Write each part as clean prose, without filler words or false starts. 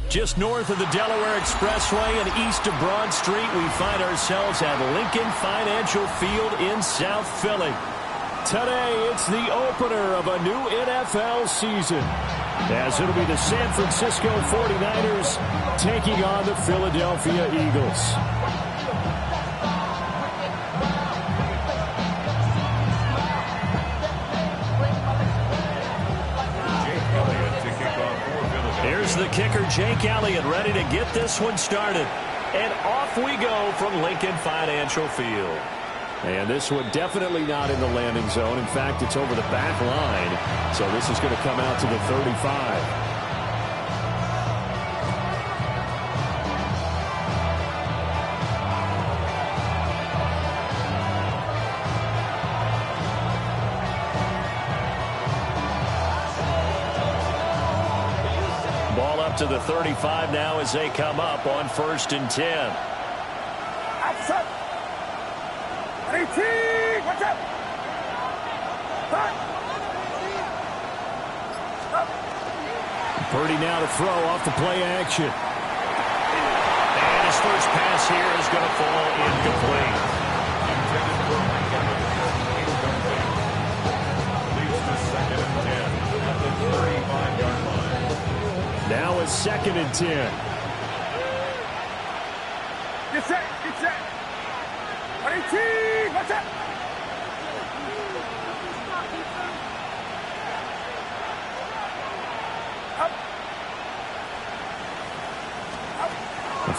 Just north of the Delaware Expressway and east of Broad Street, we find ourselves at Lincoln Financial Field in South Philly. Today, it's the opener of a new NFL season, as it'll be the San Francisco 49ers taking on the Philadelphia Eagles. Here's the kicker, Jake Elliott, ready to get this one started. And off we go from Lincoln Financial Field. And this one definitely not in the landing zone. In fact, it's over the back line. So this is going to come out to the 35. Ball up to the 35 now as they come up on 1st and 10. Outside. 18. Watch out. Purdy now to throw off the play action. And his first pass here is going to fall incomplete. Now it's 2nd and 10. Get set. Get set. 18. Watch out. Up.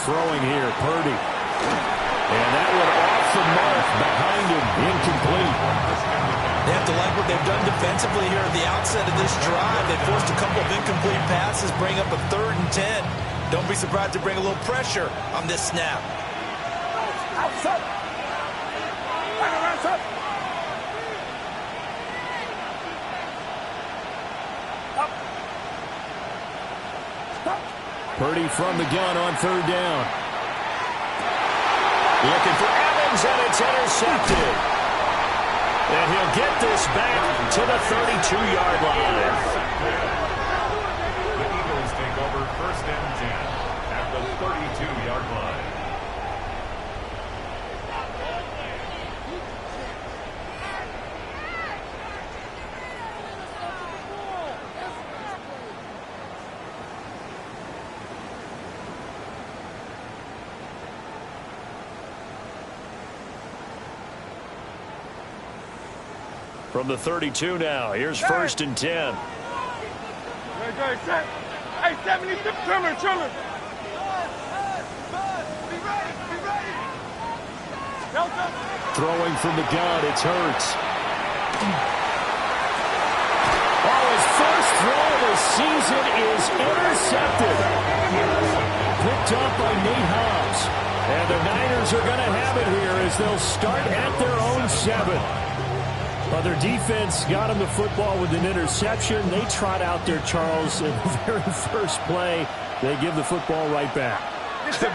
Throwing here, Purdy. And that one off the mark behind him, incomplete. They have to like what they've done defensively here at the outset of this drive. They forced a couple of incomplete passes, bring up a 3rd and 10. Don't be surprised to bring a little pressure on this snap. Outside. Back around, son. Up. Stop. Purdy from the gun on 3rd down. Looking for Evans, and it's intercepted. And he'll get this back to the 32-yard line. The Eagles take over 1st and 10 at the 32-yard line. From the 32 now, here's 1st and 10. Hey, 70, trimmer. Be ready. Throwing from the gun, it's Hurts. Oh, his first throw of the season is intercepted. Picked up by Nate Hobbs. And the Niners are going to have it here as they'll start at their own 7. Well, their defense got him the football with an interception. They trot out there, Charles, in the very first play. They give the football right back.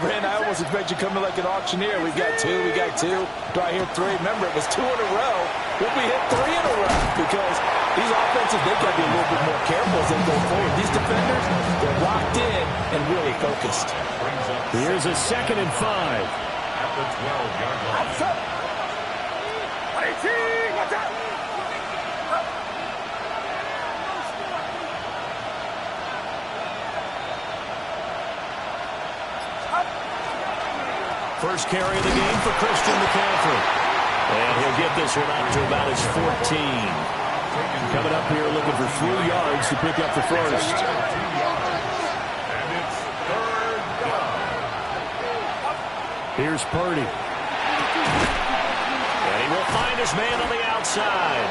Brand, I almost expect you coming like an auctioneer. We got two. Do I hear 3? Remember, it was 2 in a row. Will we hit 3 in a row? Because these offenses, they've got to be a little bit more careful as they go forward. These defenders, they're locked in and really focused. Here's a 2nd and 5. At the 12-yard line. Outside. 18. Watch out. First carry of the game for Christian McCaffrey. And he'll get this one out to about his 14. Coming up here looking for 3 yards to pick up the first. And it's 3rd down. Here's Purdy. And he will find his man on the outside.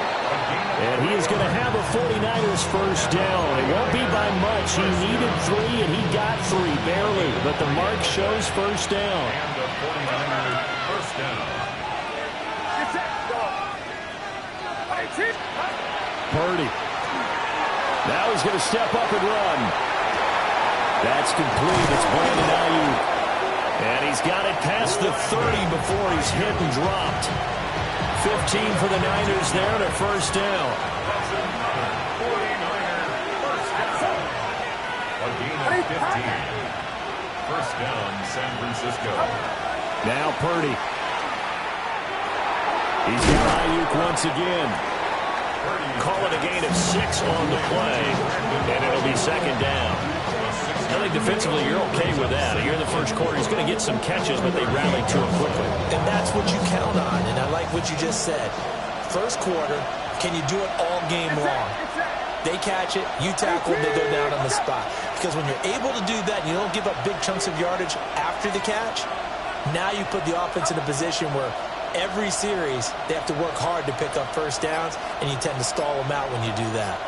And he is going to have a 49ers first down. It won't be by much. He needed 3, and he got 3, barely. But the mark shows first down. And the 49ers first down. Purdy. Now he's going to step up and run. That's complete. It's Brandon Ayuk. And he's got it past the 30 before he's hit and dropped. 15 for the Niners there and a first down. That's another 49er first down. gain of 15. First down, San Francisco. Now Purdy. He's got Ayuk once again. Call it a gain of 6 on the play, and it'll be second down. I think defensively you're okay with that. Here in the first quarter, he's going to get some catches, but they rally to him quickly. And that's what you count on, and I like what you just said. First quarter, can you do it all game long? They catch it, you tackle, they go down on the spot. Because when you're able to do that and you don't give up big chunks of yardage after the catch, now you put the offense in a position where every series they have to work hard to pick up first downs, and you tend to stall them out when you do that.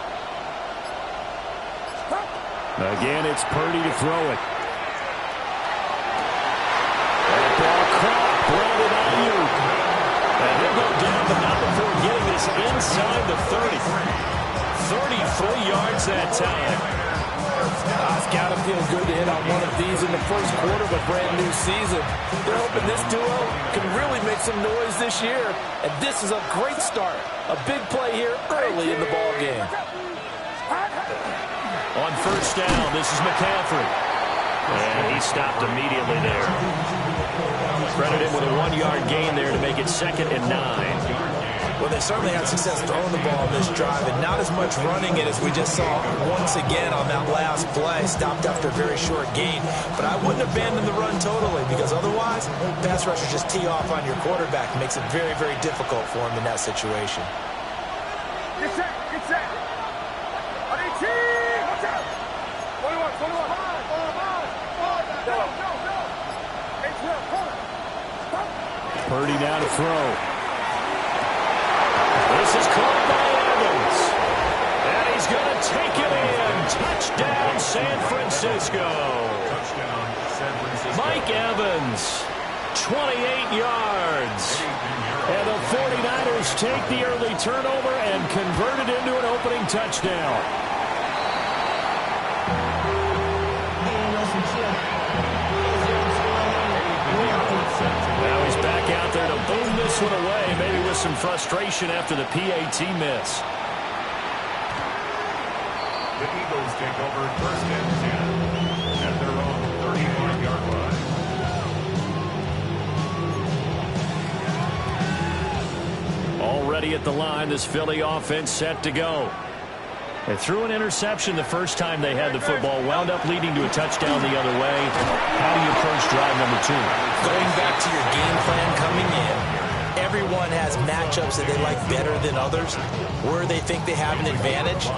Again, it's Purdy to throw it. That ball caught. Brandon Ayuk. And he'll go down, but not before getting this inside the 30. 33 yards that time. It's got to feel good to hit on one of these in the first quarter of a brand new season. They're hoping this duo can really make some noise this year. And this is a great start. A big play here early in the ball game. On first down, this is McCaffrey. And he stopped immediately there. Credit him with a 1-yard gain there to make it 2nd and 9. Well, they certainly had success throwing the ball on this drive, and not as much running it as we just saw once again on that last play. Stopped after a very short gain. But I wouldn't abandon the run totally, because otherwise, pass rushers just tee off on your quarterback. It makes it very, very difficult for him in that situation. Get set, get set. On 18, watch out. 21, 21. No. Hey, 12, hold it. Purdy now to throw. This is caught by Evans. And he's going to take it in. Touchdown, San Francisco. Touchdown, San Francisco. Mike Evans, 28 yards. And the 49ers take the early turnover and convert it into an opening touchdown. Now he's back out there to boom this one away, maybe with some frustration after the PAT miss. The Eagles take over first and 10 at their own 35-yard line. Already at the line, this Philly offense set to go. They threw an interception the first time they had the football, wound up leading to a touchdown the other way. How do you approach drive number 2? Going back to your game plan coming in, everyone has matchups that they like better than others. Where they think they have an advantage,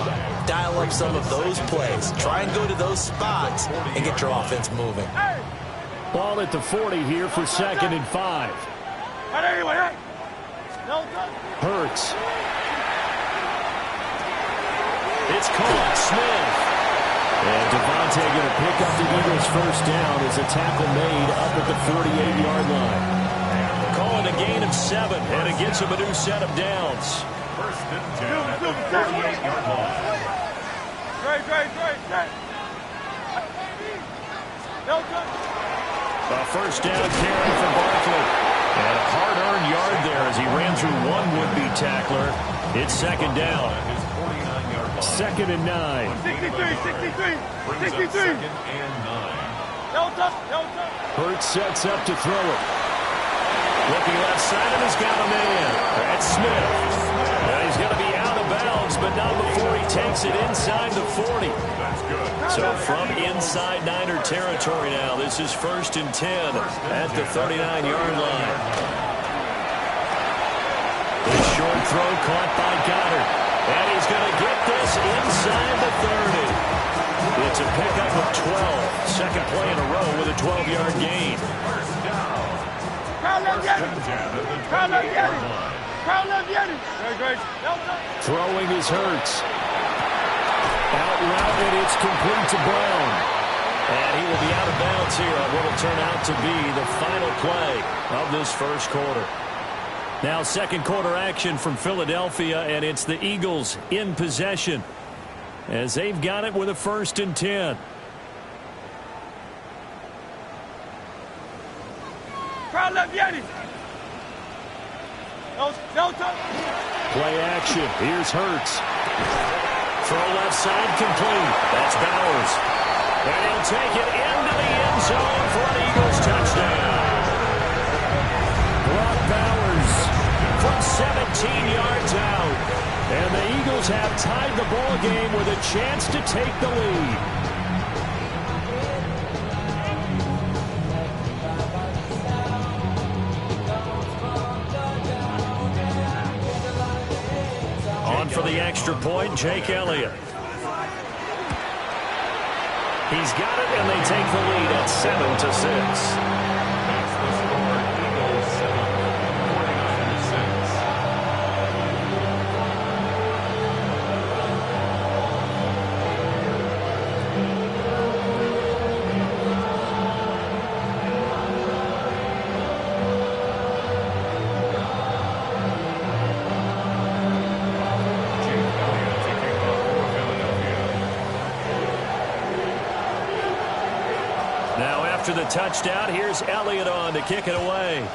dial up some of those plays. Try and go to those spots and get your offense moving. Ball at the 40 here for 2nd and 5. Hurts. It's caught. Smith. And Devontae going to pick up the Eagles' first down as a tackle made up at the 48-yard line. Call it a gain of 7, and it gets him a new set of downs. First and 10 at the 48-yard line. A first down carry for Barkley. And a hard-earned yard there as he ran through one would-be tackler. It's 2nd down. 2nd and 9. 63. 2nd and 9. Hurts sets up to throw it. Looking left side, and he's got a man. That's Smith. Now he's going to be out of bounds, but not before he takes it inside the 40. That's good. So from inside Niner territory now, this is 1st and 10 at the 39-yard line. The short throw caught by Goddard. And he's going to get this inside the 30. It's a pickup of 12. Second play in a row with a 12-yard gain. Throwing is Hurts. Out route, and it's complete to Brown. And he will be out of bounds here on what will turn out to be the final play of this first quarter. Now 2nd quarter action from Philadelphia, and it's the Eagles in possession as they've got it with a 1st and 10. Play action. Here's Hurts. Throw left side complete. That's Bowers. And he'll take it into the end zone for an Eagles touchdown. Brock Bowers from 17 yards out. And the Eagles have tied the ball game with a chance to take the lead. On for the extra point, Jake Elliott. He's got it, and they take the lead at 7-6. That's the score. Eagles 7, 49-6. Jake Elliott to kick off for Philadelphia. Now after the touchdown, here's Elliott on to kick it away.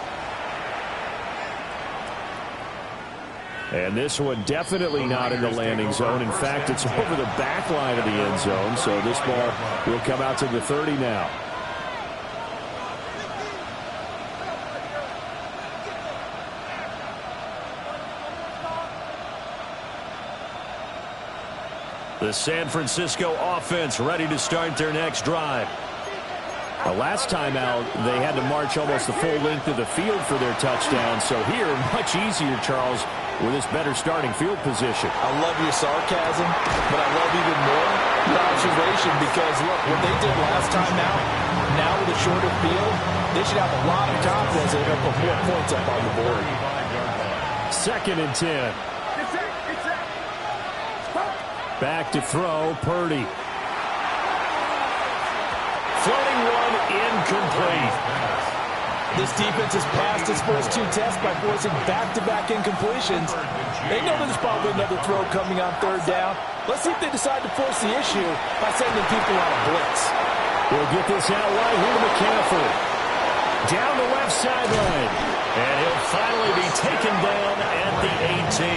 And this one definitely not in the landing zone. In fact, it's over the back line of the end zone, so this ball will come out to the 30 now. The San Francisco offense ready to start their next drive. The last time out, they had to march almost the full length of the field for their touchdown. So here, much easier, Charles, with this better starting field position. I love your sarcasm, but I love even more your observation because, look, what they did last time out, now with a shorter field, they should have a lot of confidence that they're going to put more points up on the board. 2nd and 10. Back to throw, Purdy. Floating one, incomplete. This defense has passed its first 2 tests by forcing back-to-back incompletions. They know there's probably another throw coming on 3rd down. Let's see if they decide to force the issue by sending people on a blitz. We'll get this out wide here to McCaffrey. Down the left sideline. And he'll finally be taken down at the 18.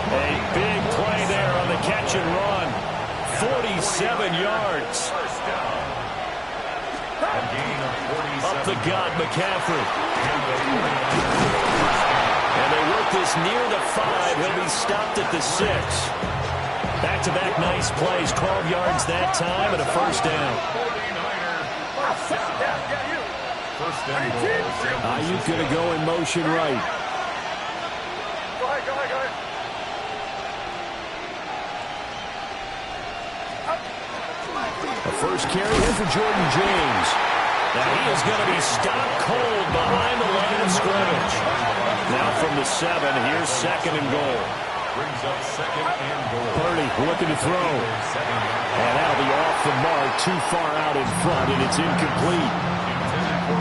A big play there on the catch and run. 47 yards. Up the gut, McCaffrey. And they work this near the 5. He'll be stopped at the 6. Back-to-back nice plays. 12 yards that time and a first down. Ayuk going to go in motion right. Go ahead. The first carry here for Jordan James. Now he is going to be stopped cold behind the line of scrimmage. Now from the 7, here's 2nd and goal. Brings up 2nd and goal. Purdy looking to throw. And that'll be off the mark, too far out in front, and it's incomplete.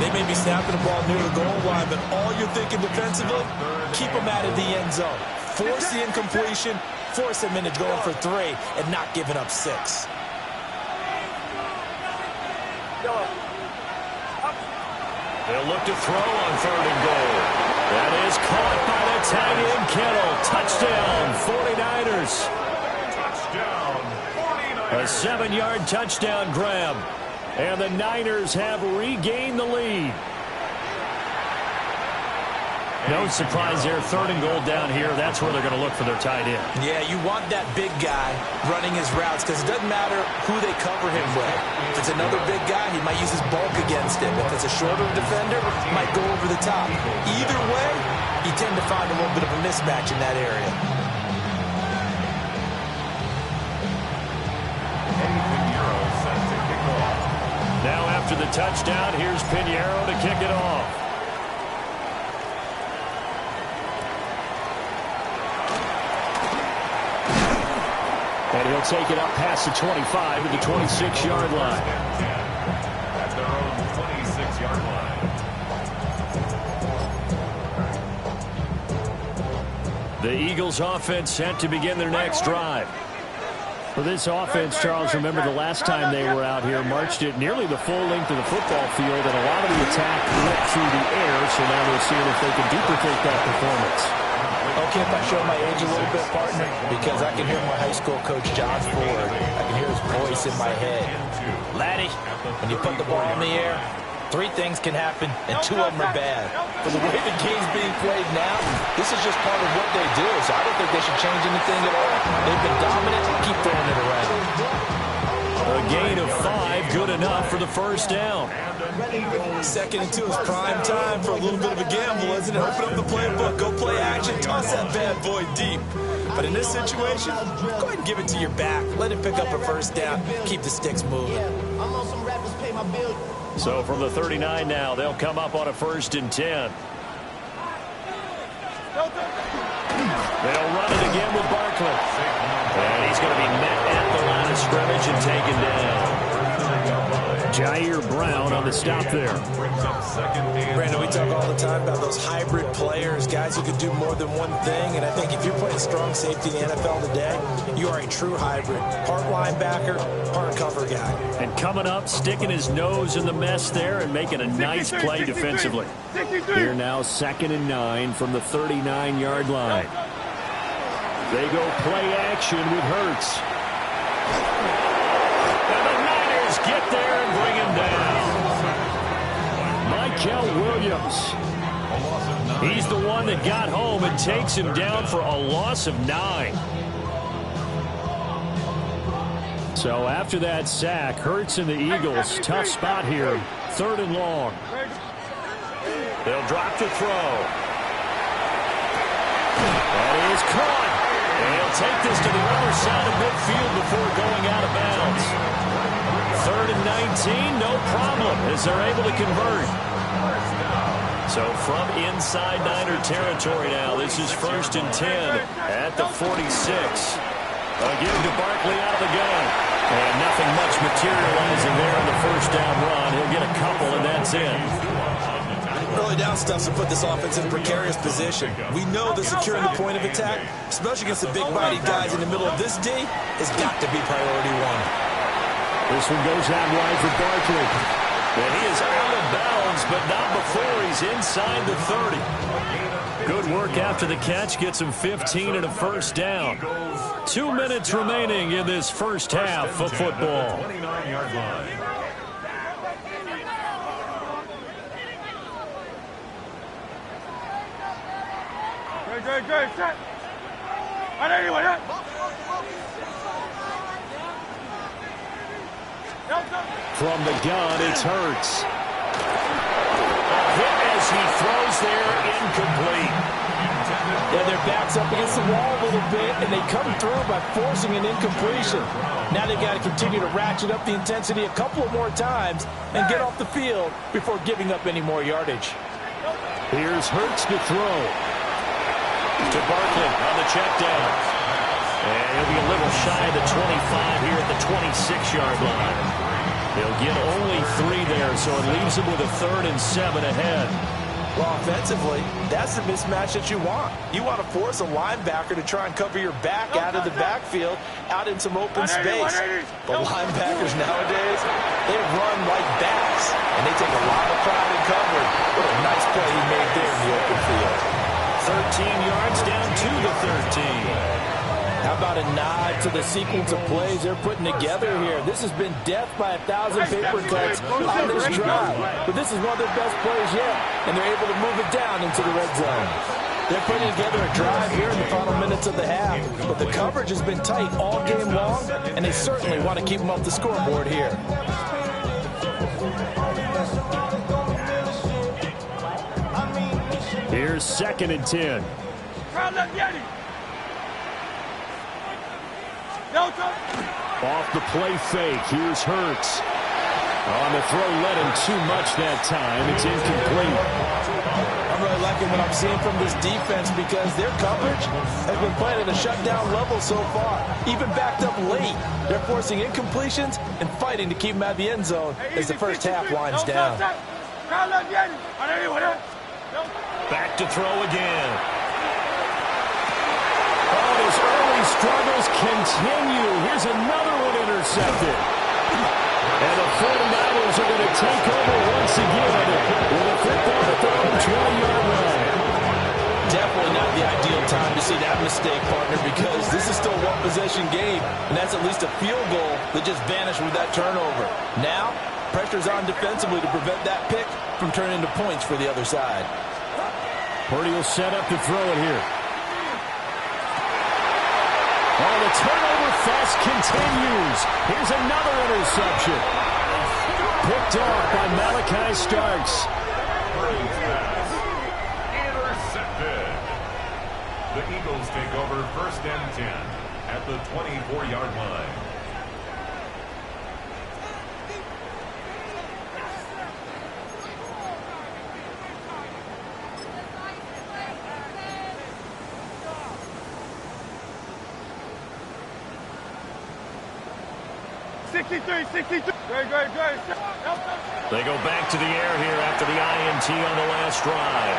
They may be snapping the ball near the goal line, but all you're thinking defensively, keep them out of the end zone. Force the incompletion, force them into going for 3, and not giving up 6. They'll look to throw on 3rd and goal. That is caught by the tight end, Kittle. Touchdown, 49ers. Touchdown, 49ers. A 7-yard touchdown grab. And the Niners have regained the lead. No surprise there. 3rd and goal down here. That's where they're going to look for their tight end. Yeah, you want that big guy running his routes because it doesn't matter who they cover him with. If it's another big guy, he might use his bulk against him. If it's a shorter defender, he might go over the top. Either way, you tend to find a little bit of a mismatch in that area. Now after the touchdown, here's Pinheiro to kick it off. And he'll take it up past the 25 to the 26-yard line. At their own 26-yard line. The Eagles offense set to begin their next drive. For this offense, Charles, remember the last time they were out here, marched it nearly the full length of the football field, and a lot of the attack went through the air, so now they're seeing if they can duplicate that performance. Okay, if I show my age a little bit, partner, because I can hear my high school coach, John Ford. I can hear his voice in my head. Laddie, when you put the ball in the air, 3 things can happen, and 2 of them are bad. For the way the game's being played now, this is just part of what they do, so I don't think they should change anything at all. They've been dominant. Keep throwing it around. A gain of 5, good enough for the first down. 2nd and 2 is prime time for a little bit of a gamble, isn't it? Open up the playbook, go play action, toss that bad boy deep. But in this situation, go ahead and give it to your back. Let him pick up a first down. Keep the sticks moving. So from the 39 now, they'll come up on a 1st and 10. They'll run it again with Barkley. And he's going to be met at the line of scrimmage and taken down. Jair Brown on the stop there. Brandon, we talk all the time about those hybrid players, guys who can do more than one thing. And I think if you're playing strong safety in the NFL today, you are a true hybrid. Part linebacker, part cover guy. And coming up, sticking his nose in the mess there and making a nice play defensively. Here now, 2nd and 9 from the 39-yard line. They go play action with Hurts. And the Niners get there and bring him down. Michael Williams. He's the one that got home and takes him down for a loss of 9. So after that sack, Hurts and the Eagles, tough spot here. 3rd and long. They'll drop to throw. That is caught. And he'll take this to the other side of midfield before going out of bounds. 3rd and 19, no problem, as they're able to convert. So from inside Niner territory now, this is 1st and 10 at the 46. Again to Barkley out of the gun. And nothing much materializing there on the 1st down run. He'll get a couple, and that's it. Early down stuff to put this offense in a precarious position. We know that securing the point of attack, especially against the big body guys in the middle of this D, has got to be priority 1. This one goes out wide for Barkley. And he is out of bounds, but not before he's inside the 30. Good work after the catch. Gets him 15 and a 1st down. 2 minutes remaining in this first half of football. 29-yard line. Good, set. Anyway, From the gun, it's Hurts. A hit as he throws there, incomplete. Yeah, their back's up against the wall a little bit, and they come through by forcing an incompletion. Now they've got to continue to ratchet up the intensity a couple of more times and get off the field before giving up any more yardage. Here's Hurts to throw. To Barkley on the check down. And he'll be a little shy of the 25 here at the 26-yard line. They'll get only 3 there, so it leaves them with a 3rd and 7 ahead. Well, offensively, that's the mismatch that you want. You want to force a linebacker to try and cover your back out of the backfield, out in some open space. But linebackers nowadays, they run like bats, and they take a lot of pride in covering. What a nice play he made there in the open field. 13 yards down to the 13. How about a nod to the sequence of plays they're putting together here? This has been death by 1,000 paper cuts on this drive. But this is one of their best plays yet, and they're able to move it down into the red zone. They're putting together a drive here in the final minutes of the half, but the coverage has been tight all game long, and they certainly want to keep them off the scoreboard here. Here's 2nd and 10. Off the play fake, here's Hurts. On the throw, led him too much that time. It's incomplete. I'm really liking what I'm seeing from this defense because their coverage has been playing at a shutdown level so far. Even backed up late, they're forcing incompletions and fighting to keep them out of the end zone as the first half winds down. Back to throw again. Oh, his early struggles continue. Here's another one intercepted. And the 49ers are going to take over once again with a football at their own 20-yard line. Definitely not the ideal time to see that mistake, partner, because this is still a one-possession game, and that's at least a field goal that just vanished with that turnover. Now, pressure's on defensively to prevent that pick from turning into points for the other side. Purdy will set up to throw it here. Oh, the turnover fest continues. Here's another interception. Picked off by Malachi Starks. Intercepted. The Eagles take over 1st and 10 at the 24-yard line. They go back to the air here after the INT on the last drive.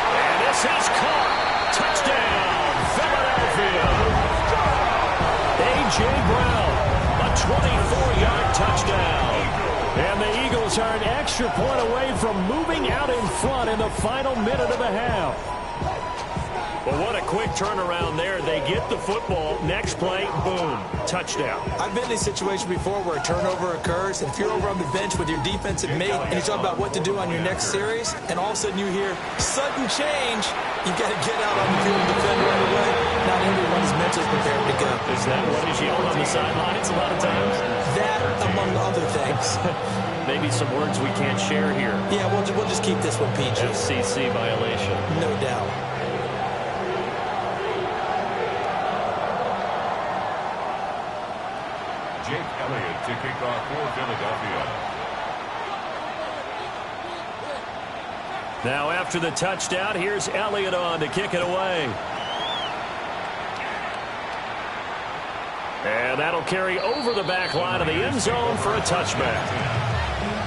And this is caught. Touchdown, Philadelphia. A.J. Brown, a 24-yard touchdown. And the Eagles are an extra point away from moving out in front in the final minute of the half. Well, what a quick turnaround there. They get the football. Next play, boom, touchdown. I've been in a situation before where a turnover occurs, and if you're over on the bench with your defensive mate and you're talking about what to do on your next series, and all of a sudden you hear sudden change, you got to get out on the field and defend right away. Not everyone is mentally prepared to go. Is that what is yelled on the sidelines a lot of times? That, among other things. Maybe some words we can't share here. Yeah, we'll just keep this one PG. FCC violation. No doubt. Jake Elliott to kick off for Philadelphia. Now after the touchdown, here's Elliott on to kick it away. And that'll carry over the back line of the end zone for a touchback.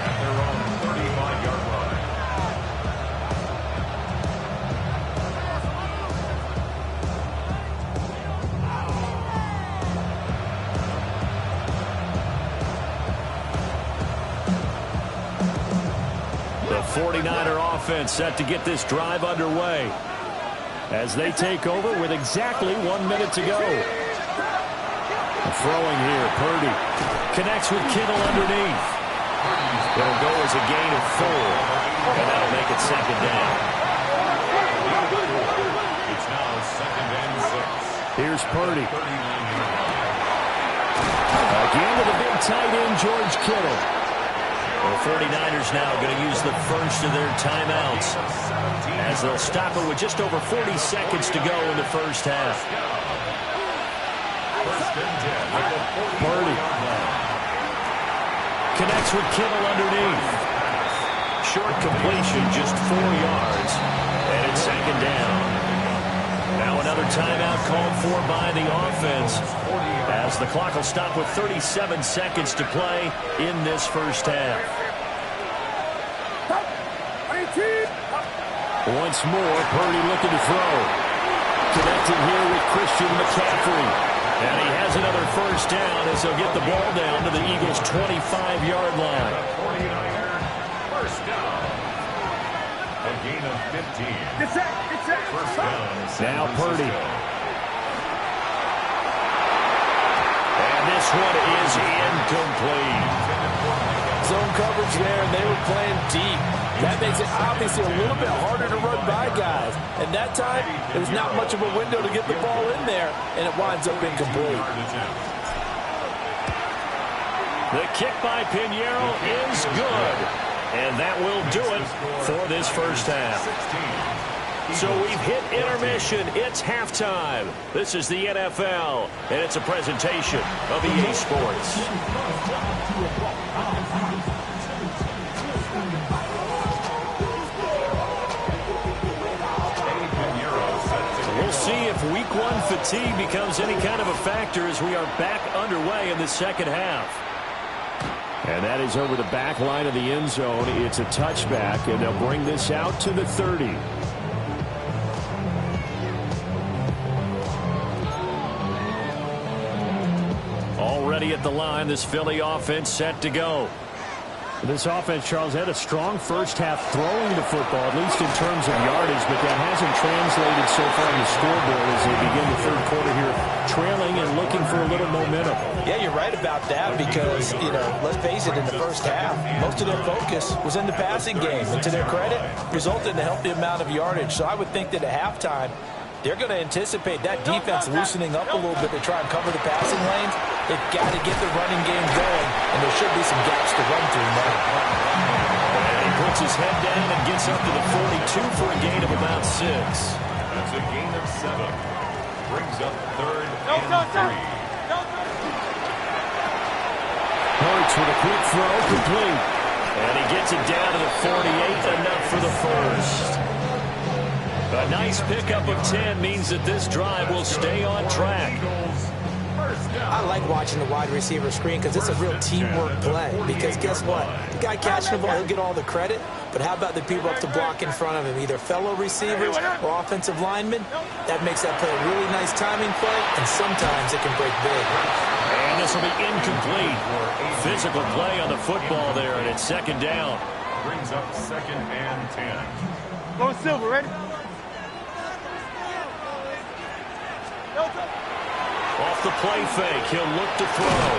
At their own 35-yard line. The 49er offense set to get this drive underway as they take over with exactly 1 minute to go. Throwing here, Purdy connects with Kittle underneath. It'll go as a gain of 4, and that'll make it 2nd down. It's now 2nd and 6. Here's Purdy. Again to the big tight end, George Kittle. The 49ers now going to use the first of their timeouts as they'll stop it with just over 40 seconds to go in the first half. Purdy connects with Kittle underneath. Short completion, just 4 yards, and it's 2nd down. Now another timeout called for by the offense as the clock will stop with 37 seconds to play in this first half. Once more, Purdy looking to throw. Connecting here with Christian McCaffrey. And he has another first down as he'll get the ball down to the Eagles' 25-yard line. 49er, first down. A gain of 15. First down. Now Purdy. And this one is incomplete. Zone coverage there, and they were playing deep. That makes it obviously a little bit harder to run by guys. And that time, there was not much of a window to get the ball in there, and it winds up incomplete. The kick by Pinheiro is good. And that will do it for this first half. So we've hit intermission. It's halftime. This is the NFL, and it's a presentation of EA Sports. We'll see if Week 1 fatigue becomes any kind of a factor as we are back underway in the second half. And that is over the back line of the end zone. It's a touchback, and they'll bring this out to the 30. Already at the line, this Philly offense set to go. This offense, Charles, had a strong first half throwing the football, at least in terms of yardage, but that hasn't translated so far on the scoreboard as they begin the third quarter here, trailing and looking for a little momentum. Yeah, you're right about that because, let's face it, in the first half, most of their focus was in the passing game. And to their credit, resulted in a healthy amount of yardage. So I would think that at halftime, they're going to anticipate that defense loosening up a little bit to try and cover the passing lanes. They've got to get the running game going, and there should be some gaps to run through now. And he puts his head down and gets up to the 42 for a gain of about 6. That's a gain of 7. Brings up 3rd and 3. Hurts with a quick throw, complete. And he gets it down to the 48, enough for the first. A nice pickup of 10 means that this drive will stay on track. I like watching the wide receiver screen because it's a real teamwork play. Because guess what? The guy catching the ball, he'll get all the credit. But how about the people up to block in front of him? Either fellow receivers or offensive linemen. That makes that play a really nice timing play, and sometimes it can break big. And this will be incomplete. Physical play on the football there, and it's 2nd down. Brings up 2nd and 10. Go Silver, ready? Off the play fake, he'll look to throw.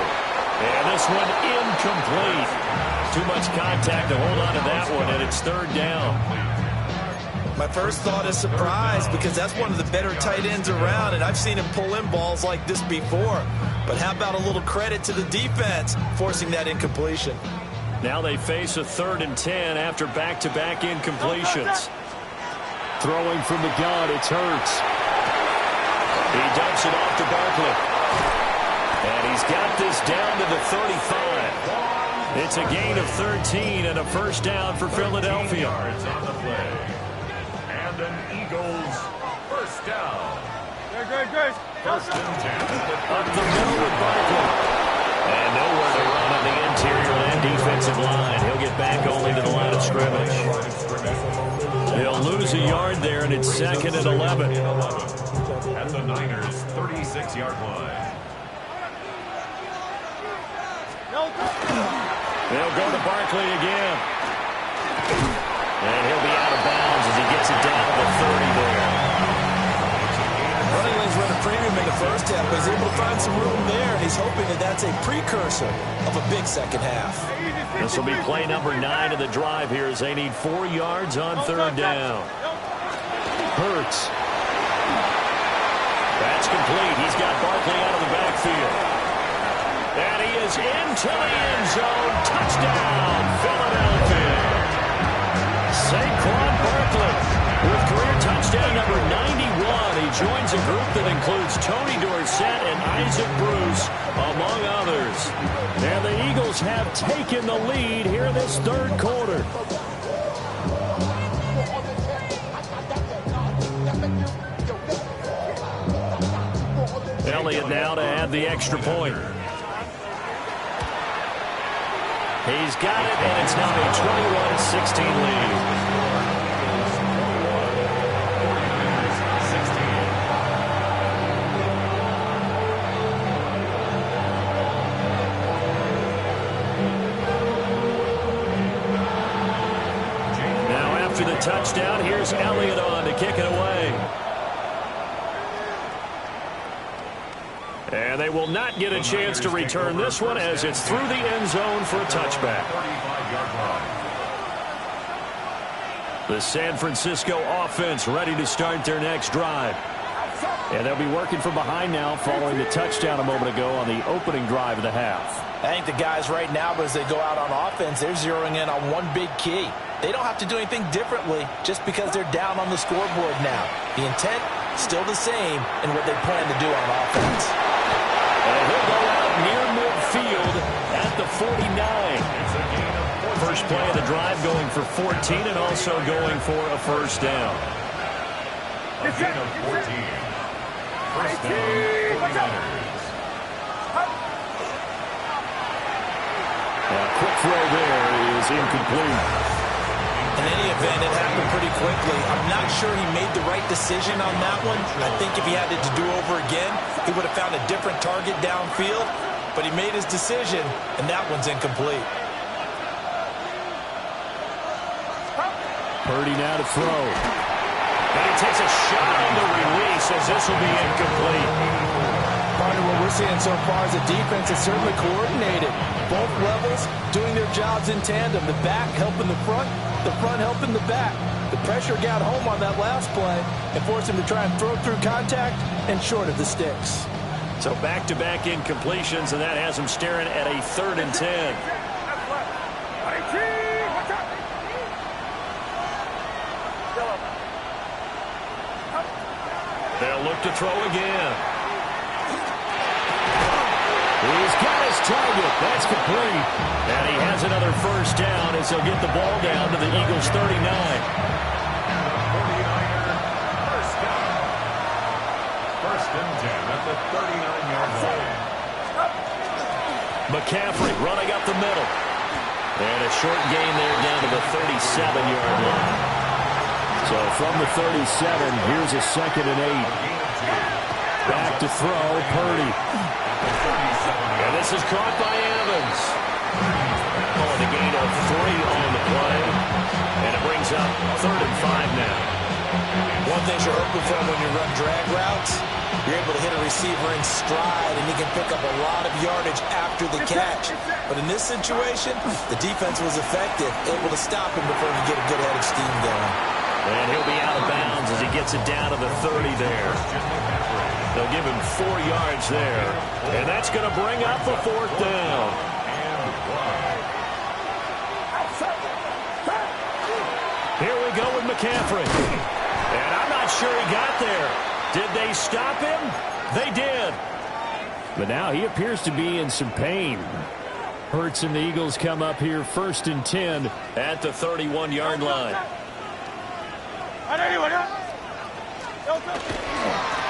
And this one incomplete. Too much contact to hold on to that one, and it's 3rd down. My first thought is surprise because that's one of the better tight ends around, and I've seen him pull in balls like this before. But how about a little credit to the defense forcing that incompletion? Now they face a 3rd and 10 after back-to-back incompletions. Throwing from the gun, it's Hurts. He dumps it off to Barkley. And he's got this down to the 35. It's a gain of 13 and a first down for Philadelphia. Yards on the play. And an Eagles first down. Good. 1st and 10. Up the middle with Barkley. And nowhere to run on the interior of that defensive line. He'll get back only to the line of scrimmage. They'll lose a yard there, and it's 2nd and 11. At the Niners' 36-yard line. They'll go to Barkley again. And he'll be out of bounds as he gets it down to the 30 there. Running lanes run a premium in the first half, but he's able to find some room there, and he's hoping that that's a precursor of a big second half. This will be play number 9 of the drive here as they need 4 yards on 3rd down. Hurts. That's complete. He's got Barkley out of the backfield. And he is into the end zone. Touchdown, Philadelphia. Saquon Barkley with career touchdown number 91. He joins a group that includes Tony Dorsett and Isaac Bruce, among others. And the Eagles have taken the lead here in this 3rd quarter. Elliott now to add the extra point. He's got it, and it's now a 21-16 lead. Now after the touchdown, here's Elliott on to kick it away. And they will not get a chance to return this one as it's through the end zone for a touchback. The San Francisco offense ready to start their next drive. And they'll be working from behind now following the touchdown a moment ago on the opening drive of the half. I think the guys right now, as they go out on offense, they're zeroing in on one big key. They don't have to do anything differently just because they're down on the scoreboard now. The intent, still the same in what they plan to do on offense. And he'll go out near midfield at the 49. First play of the drive going for 14 and also going for a first down. A gain of 14. First down, 49ers. A quick throw there is incomplete. In any event, it happened pretty quickly. I'm not sure he made the right decision on that one. I think if he had it to do over again, he would have found a different target downfield. But he made his decision, and that one's incomplete. Purdy now to throw. And he takes a shot on the release as this will be incomplete. Partner, what we're seeing so far is the defense is certainly coordinated. Both levels doing their jobs in tandem. The back helping the front helping the back. The pressure got home on that last play and forced him to try and throw through contact and short of the sticks. So back-to-back incompletions, and that has him staring at a 3rd and 10. They'll look to throw again. He's got his target. That's complete. And he has another first down as he'll get the ball down to the Eagles' 39. 49er, first down. First and 10 at the 39-yard line. McCaffrey running up the middle. And a short gain there down to the 37-yard line. So from the 37, here's a 2nd and 8. Back to throw, Purdy. And this is caught by Evans. Calling a gain of 3 on the play. And it brings up 3rd and 5 now. One thing you're hoping for when you run drag routes, you're able to hit a receiver in stride, and he can pick up a lot of yardage after the catch. But in this situation, the defense was effective, able to stop him before he get a good head of steam going. And he'll be out of bounds as he gets it down to the 30 there. They'll give him 4 yards there. And that's going to bring up a 4th down. Here we go with McCaffrey. And I'm not sure he got there. Did they stop him? They did. But now he appears to be in some pain. Hurts and the Eagles come up here 1st and 10 at the 31-yard line.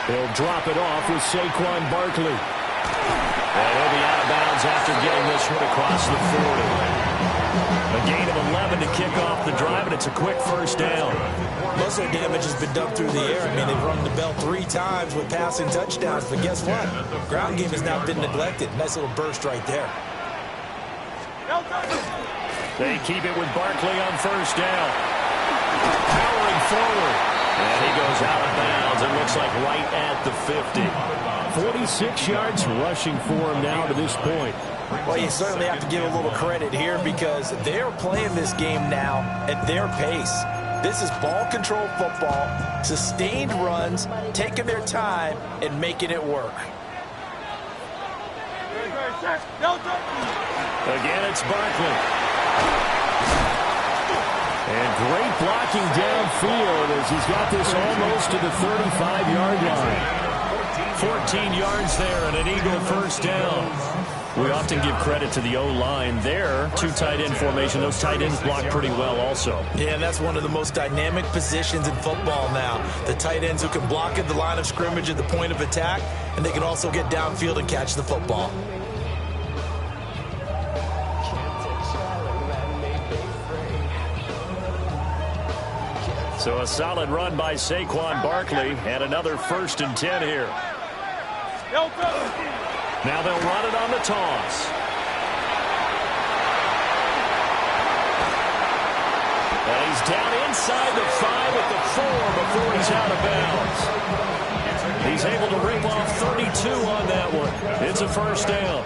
They'll drop it off with Saquon Barkley. And he'll be out of bounds after getting this one across the 40. A gain of 11 to kick off the drive, and it's a quick first down. Most of their damage has been done through the air. I mean, they've rung the bell 3 times with passing touchdowns, but guess what? Ground game has not been neglected. Nice little burst right there. They keep it with Barkley on first down. Powering forward. And he goes out of bounds. It looks like right at the 50. 46 yards rushing for him now to this point. Well, you certainly have to give a little credit here because they're playing this game now at their pace. This is ball control football, sustained runs, taking their time and making it work. Again, it's Barkley. And great blocking downfield as he's got this almost to the 35-yard line. 14 yards there and an Eagle first down. We often give credit to the O-line there. 2 tight end formation. Those tight ends block pretty well also. Yeah, and that's one of the most dynamic positions in football now. The tight ends who can block at the line of scrimmage at the point of attack, and they can also get downfield and catch the football. So a solid run by Saquon Barkley and another 1st and 10 here. Now they'll run it on the toss. And he's down inside the 5 at the 4 before he's out of bounds. He's able to rip off 32 on that one. It's a first down.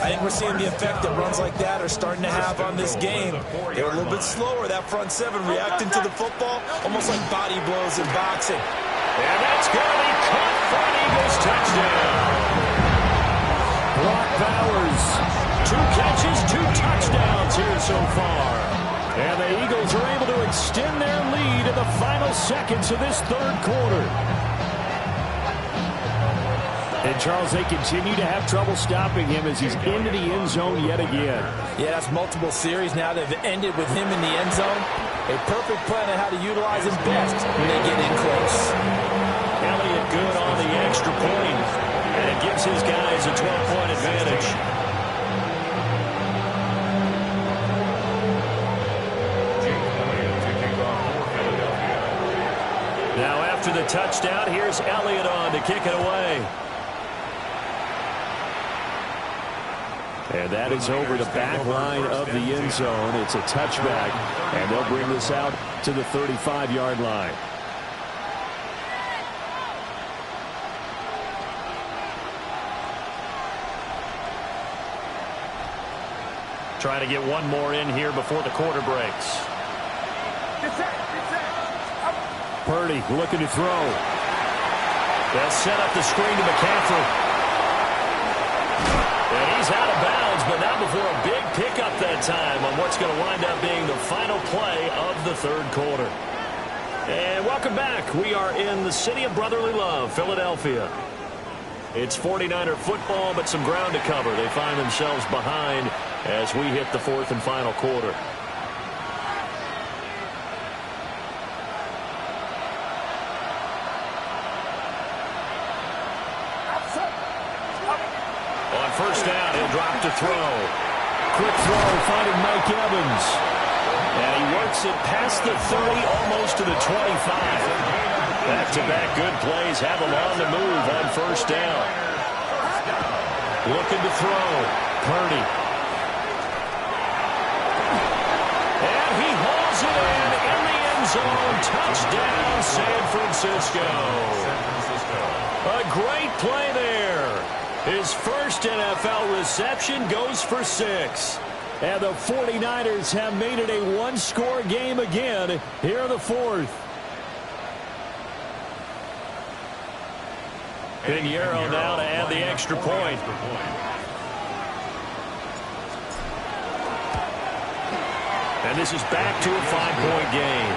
I think we're seeing the effect that runs like that are starting to have on this game. They were a little bit slower, that front 7, reacting to the football, almost like body blows in boxing. And that's going to be caught for an Eagles touchdown. Brock Bowers, 2 catches, 2 touchdowns here so far. And the Eagles are able to extend their lead in the final seconds of this 3rd quarter. And, Charles, they continue to have trouble stopping him as he's into the end zone yet again. Yeah, that's multiple series now. They've ended with him in the end zone. A perfect plan on how to utilize him best when they get in close. Elliott good on the extra point, and it gives his guys a 12-point advantage. Now after the touchdown, here's Elliott on to kick it away. And that is over the back line of the end zone. It's a touchback, and they'll bring this out to the 35-yard line. Trying to get one more in here before the quarter breaks. Purdy looking to throw. They'll set up the screen to McCaffrey. And he's out of bounds, but not before a big pickup that time on what's going to wind up being the final play of the third quarter. And welcome back. We are in the city of brotherly love, Philadelphia. It's 49er football, but some ground to cover. They find themselves behind as we hit the fourth and final quarter. On first down, he'll drop to throw. Quick throw, finding Mike Evans. And he works it past the 30, almost to the 25. Back-to-back good plays have him on the move on first down. Looking to throw. Purdy. And he hauls it in the end zone. Touchdown, San Francisco. A great play there. His first NFL reception goes for 6. And the 49ers have made it a one-score game again here in the fourth. Pinheiro now to add the extra point. And this is back to a 5-point game.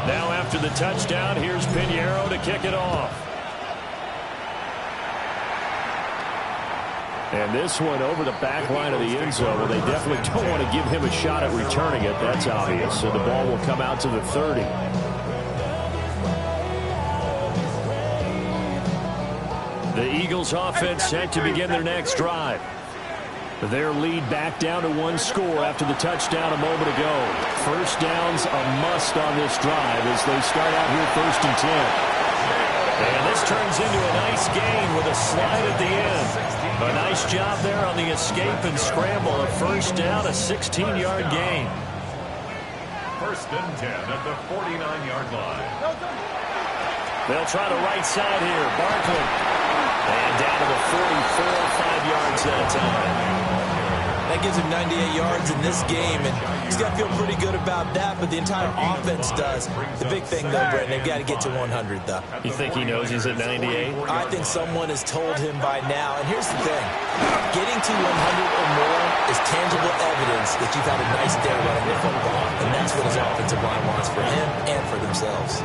Now after the touchdown, here's Pinheiro to kick it off. And this one over the back line of the end zone. Well, they definitely don't want to give him a shot at returning it. That's obvious. So the ball will come out to the 30. The Eagles offense set to begin their next drive. Their lead back down to 1 score after the touchdown a moment ago. First down's a must on this drive as they start out here first and 10. And this turns into a nice gain with a slide at the end. A nice job there on the escape and scramble. A first down, a 16-yard gain. First and 10 at the 49-yard line. They'll try the right side here. Barkley. And down to the 44, 5 yards that time. That gives him 98 yards in this game, and he's got to feel pretty good about that, but the entire offense does. The big thing, though, Brent, they've got to get to 100, though. You think he knows he's at 98? I think someone has told him by now. And here's the thing. Getting to 100 or more is tangible evidence that you've had a nice day running the football, and that's what his offensive line wants for him and for themselves.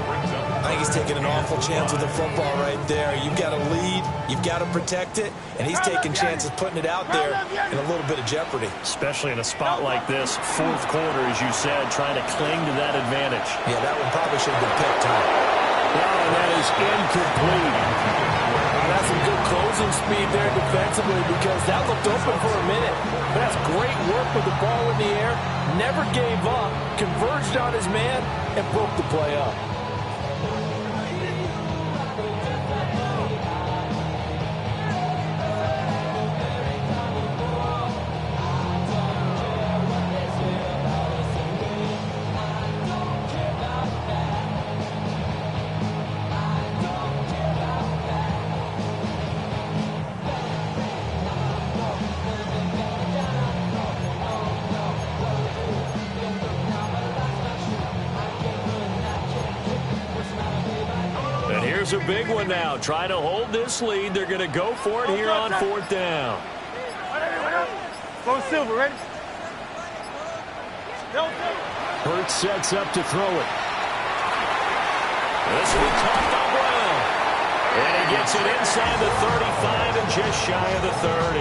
I think he's taking an awful chance with the football right there. You've got to lead, you've got to protect it, and he's taking chances putting it out there in a little bit of jeopardy. Especially in a spot like this, fourth quarter, as you said, trying to cling to that advantage. Yeah, that one probably should have been picked, huh? Well, and that is incomplete. That's some good closing speed there defensively because that looked open for a minute. That's great work with the ball in the air. Never gave up, converged on his man, and broke the play up. Here's a big one now. Trying to hold this lead. They're going to go for it here on fourth down. Go Silver, ready? Hurts sets up to throw it. This one caught by Brown. And he gets it inside the 35 and just shy of the 30.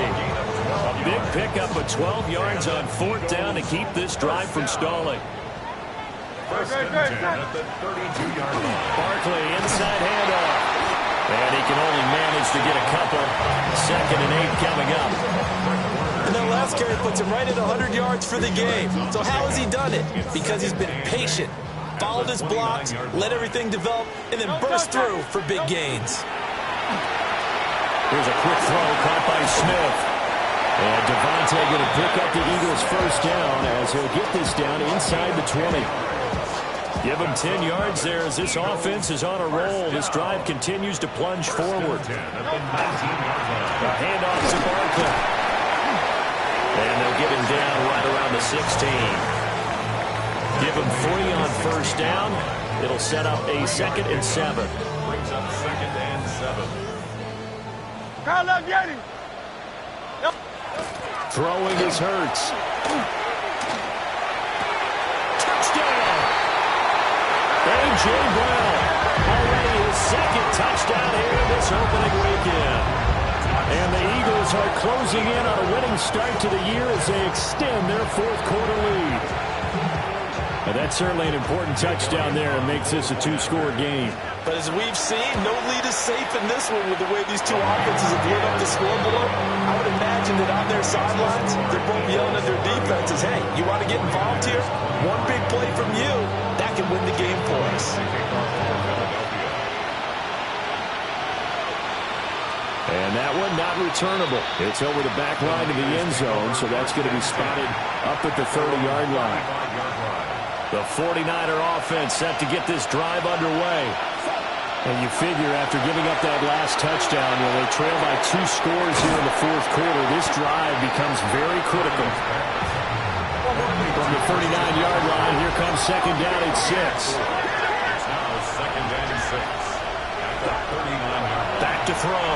A big pickup of 12 yards on fourth down to keep this drive from stalling. First and 10 at the 32-yard line. Barkley inside handoff. And he can only manage manages to get a couple. 2nd and 8 coming up. And that last carry puts him right at 100 yards for the game. So how has he done it? Because he's been patient, followed his blocks, let everything develop, and then burst through for big gains. Here's a quick throw caught by Smith. And Devontae going to pick up the Eagles' first down as he'll get this down inside the 20. Give him 10 yards there as this offense is on a roll. This drive continues to plunge forward. A handoff to Barkley. And they'll get him down right around the 16. Give him 3 on first down. It'll set up a 2nd and 7. Brings up 2nd and 7. Kyle left, Yeti. Throwing is Hurts. Touchdown! A.J. Brown. Already his 2nd touchdown here this opening weekend. And the Eagles are closing in on a winning start to the year as they extend their 4th quarter lead. And that's certainly an important touchdown there and makes this a 2-score game. But as we've seen, no lead is safe in this one with the way these two offenses have lit up the scoreboard. I would imagine that on their sidelines, they're both yelling at their defenses, hey, you want to get involved here? One big play from you, that can win the game for us. And that one not returnable. It's over the back line of the end zone, so that's going to be spotted up at the 30-yard line. The 49er offense set to get this drive underway. And you figure after giving up that last touchdown, when they trail by 2 scores here in the 4th quarter, this drive becomes very critical. From the 39-yard line, here comes 2nd down and 6. Now 2nd and 6. At the 39-yard line. Back to throw.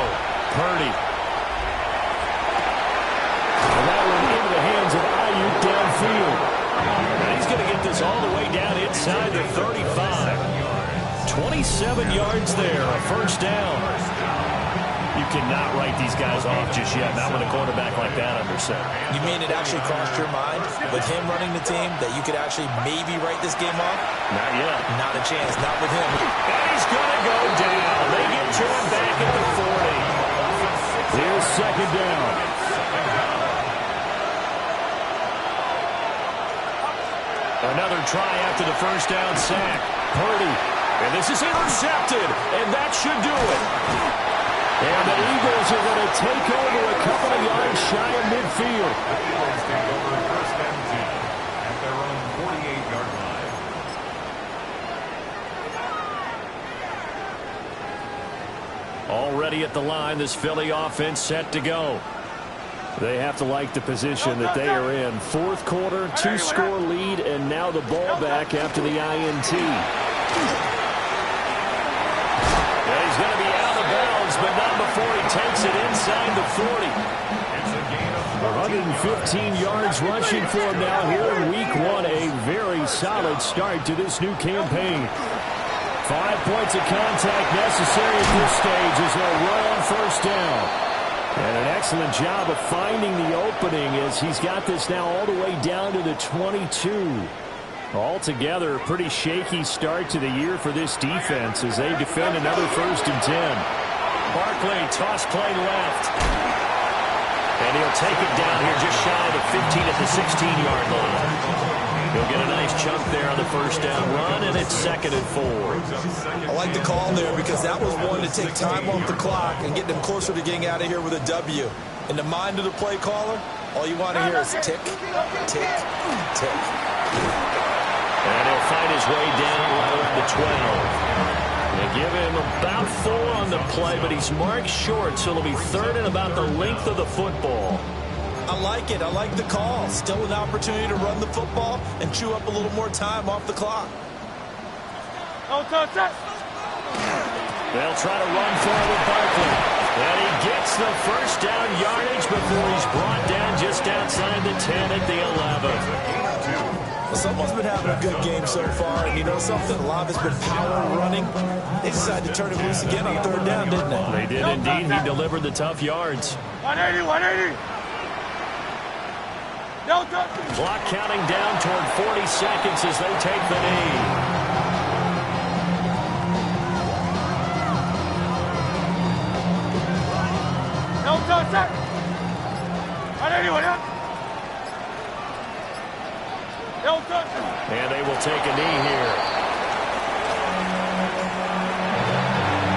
Purdy. And that one into the hands of Ayuk downfield. And he's going to get this all the way down inside the 35. 27 yards there, a first down. You cannot write these guys off just yet, not with a quarterback like that under center. You mean it actually crossed your mind with him running the team that you could actually maybe write this game off? Not yet. Not a chance, not with him. And he's going to go down. They get to him back at the 40. Here's 2nd down. Another try after the first down sack. Purdy. And this is intercepted. And that should do it. And the Eagles are going to take over a couple of yards shy of midfield. Eagles take over 1st and 10 at their own 48-yard line. Already at the line, this Philly offense set to go. They have to like the position that they are in. 4th quarter, 2-score lead, and now the ball back after the INT. Yeah, he's going to be out of bounds, but not before he takes it inside the 40. It's a gain of 115 yards rushing for him now here in week 1. A very solid start to this new campaign. 5 points of contact necessary at this stage as they'll run on first down. And an excellent job of finding the opening as he's got this now all the way down to the 22. Altogether, a pretty shaky start to the year for this defense as they defend another 1st and 10. Barkley, toss play left. And he'll take it down here just shy of the 15 at the 16-yard line. He'll get a nice chunk there on the first down run, and it's 2nd and 4. I like the call there because that was one to take time off the clock and get them closer to getting out of here with a W. In the mind of the play caller, all you want to hear is tick, tick, tick. And he'll find his way down right around the 12. They give him about 4 on the play, but he's marked short, so it'll be 3rd and about the length of the football. I like it. I like the call. Still an opportunity to run the football and chew up a little more time off the clock. Don't touch it. They'll try to run for it with Barkley. And he gets the first down yardage before he's brought down just outside the 10 at the 11. Well, someone's been having a good game so far, and you know something? A lot of it's been power running. They decided to turn him loose again on 3rd down, didn't they? They did indeed. He delivered the tough yards. 180, 180. Clock counting down toward 40 seconds as they take the knee. touch. Don't touch him. And they will take a knee here.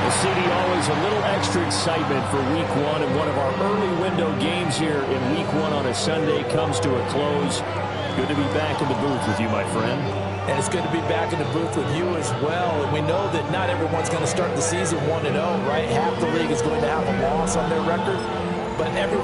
Well, CD, always a little extra excitement for Week 1, and one of our early window games here in Week 1 on a Sunday comes to a close. Good to be back in the booth with you, my friend. And it's good to be back in the booth with you as well. And we know that not everyone's going to start the season 1-0, right? Half the league is going to have a loss on their record. But every